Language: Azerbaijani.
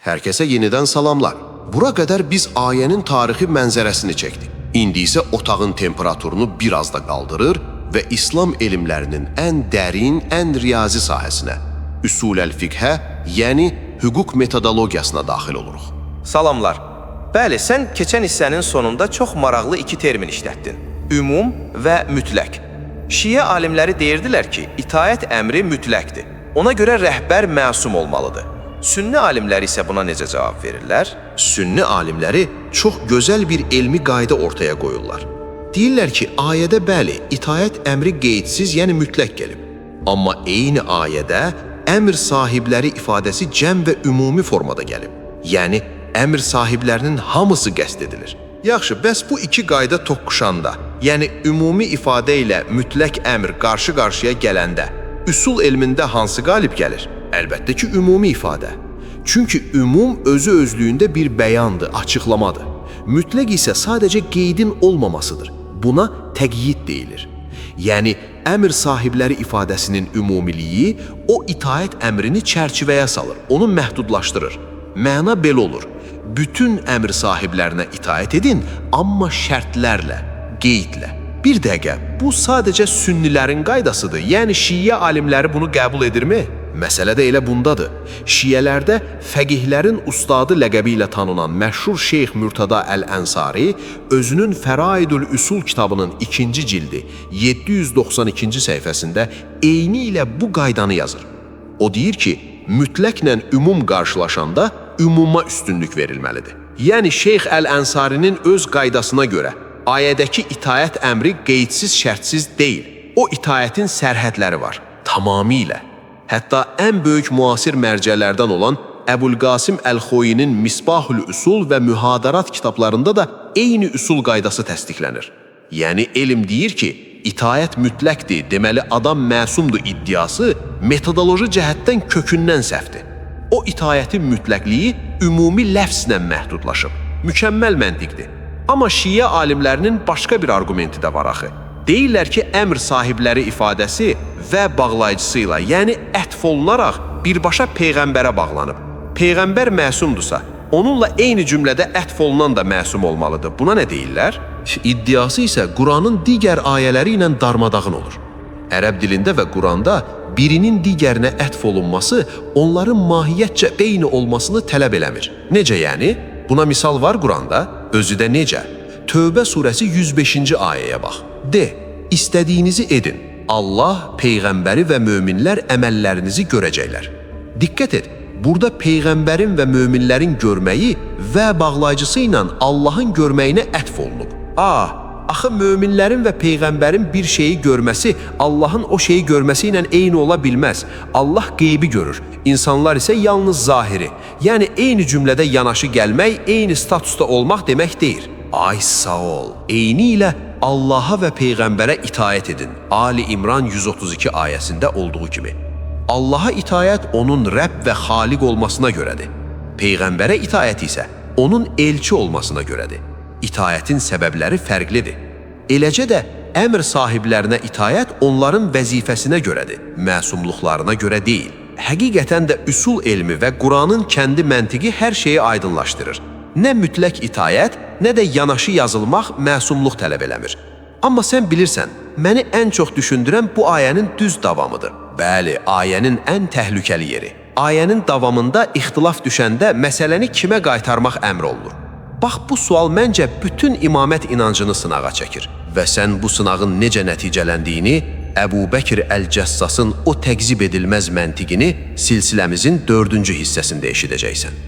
Herkese yeniden salamlar. Bura qədər biz ayənin tarixi mənzərəsini çəkdik. İndi isə otağın temperaturunu biraz da qaldırır və İslam elmlərinin ən dərin, ən riyazi sahəsinə, üsul-əl-fiqhə, yəni hüquq metodologiyasına daxil oluruq. Salamlar. Bəli, sən keçən hissənin sonunda çox maraqlı iki termin işlətdin. Ümum və mütləq. Şiə alimləri deyirdilər ki, itaət əmri mütləqdir. Ona görə rəhbər məsum olmalıdır. Sünni alimləri isə buna necə cavab verirlər? Sünni alimləri çox gözəl bir elmi qayda ortaya qoyurlar. Deyirlər ki, ayədə bəli, itaət əmri qeydsiz, yəni mütləq gəlib. Amma eyni ayədə əmr sahibləri ifadəsi cəm və ümumi formada gəlib. Yəni, əmr sahiblərinin hamısı qəsd edilir. Yaxşı, bəs bu iki qayda toqquşanda, yəni ümumi ifadə ilə mütləq əmr qarşı-qarşıya gələndə, üsul elmində hansı qalib gəlir? Əlbəttə ki, ümumi ifadə. Çünki ümum özü özlüyündə bir bəyandır, açıqlamadır. Mütləq isə sadəcə qeydin olmamasıdır. Buna təqyid deyilir. Yəni, əmr sahibləri ifadəsinin ümumiliyi o itaət əmrini çərçivəyə salır, onu məhdudlaşdırır. Məna belə olur. Bütün əmr sahiblərinə itaət edin, amma şərtlərlə, qeydlə. Bir dəqiqə, bu sadəcə sünnilərin qaydasıdır, yəni şiə alimləri bunu qəbul edirmi? Məsələ də elə bundadır. Şiələrdə fəqihlərin ustadı ləqəbi ilə tanınan məşhur Şeyx Mürtada Əl-Ənsari özünün Fəraidül Üsul kitabının 2-ci cildi 792-ci səhifəsində eyni ilə bu qaydanı yazır. O deyir ki, mütləqlə ümum qarşılaşanda ümuma üstünlük verilməlidir. Yəni Şeyx Əl-Ənsarinin öz qaydasına görə ayədəki itaət əmri qeydsiz, şərtsiz deyil. O itaətin sərhədləri var, tamamilə. Hətta ən böyük müasir mərcələrdən olan Əbulqasim Əl-Xoyinin Misbahül Üsul və Mühadarat kitablarında da eyni üsul qaydası təsdiqlənir. Yəni, elm deyir ki, itaət mütləqdir, deməli adam məsumdur iddiası metodoloji cəhətdən kökündən səhvdir. O itaətin mütləqliyi ümumi ləfzlə məhdudlaşıb. Mükəmməl məntiqdir. Amma şiə alimlərinin başqa bir argumenti də var axı. Deyirlər ki, əmr sahibləri ifadəsi və bağlayıcısı ilə, yəni ətf olunaraq birbaşa Peyğəmbərə bağlanıb. Peyğəmbər məsumdursa, onunla eyni cümlədə ətf olunan da məsum olmalıdır. Buna nə deyirlər? İddiası isə Quranın digər ayələri ilə darmadağın olur. Ərəb dilində və Quranda birinin digərinə ətf olunması onların mahiyyətcə eyni olmasını tələb eləmir. Necə yəni? Buna misal var Quranda, özü də necə? Tövbə surəsi 105-ci ayəyə bax. De, istədiyinizi edin. Allah, Peyğəmbəri və möminlər əməllərinizi görəcəklər. Diqqət et, burada Peyğəmbərin və möminlərin görməyi və bağlayıcısı ilə Allahın görməyinə ətf olunub. Axı möminlərin və Peyğəmbərin bir şeyi görməsi Allahın o şeyi görməsi ilə eyni ola bilməz. Allah qeybi görür, insanlar isə yalnız zahiri. Yəni, eyni cümlədə yanaşı gəlmək, eyni statusda olmaq demək deyil. Ay sağ ol. Eyni ilə Allaha və Peyğəmbərə itaət edin. Ali İmran 132 ayəsində olduğu kimi. Allaha itaət onun Rəbb və Xaliq olmasına görədir. Peyğəmbərə itaət isə onun elçi olmasına görədir. İtaətin səbəbləri fərqlidir. Eləcə də əmr sahiblərinə itaət onların vəzifəsinə görədir, məsumluqlarına görə deyil. Həqiqətən də üsul elmi və Quranın kəndi məntiqi hər şeyi aydınlaşdırır. Nə mütləq itaət, nə də yanaşı yazılmaq məsumluq tələb eləmir. Amma sən bilirsən, məni ən çox düşündürən bu ayənin düz davamıdır. Bəli, ayənin ən təhlükəli yeri. Ayənin davamında ixtilaf düşəndə məsələni kimə qaytarmaq əmr olunur? Bax, bu sual məncə bütün imamət inancını sınağa çəkir. Və sən bu sınağın necə nəticələndiyini, Əbu Bəkir Əl-Cəssasın o təqzib edilməz məntiqini silsiləmizin 4-cü hissəsində eşidəcəksən.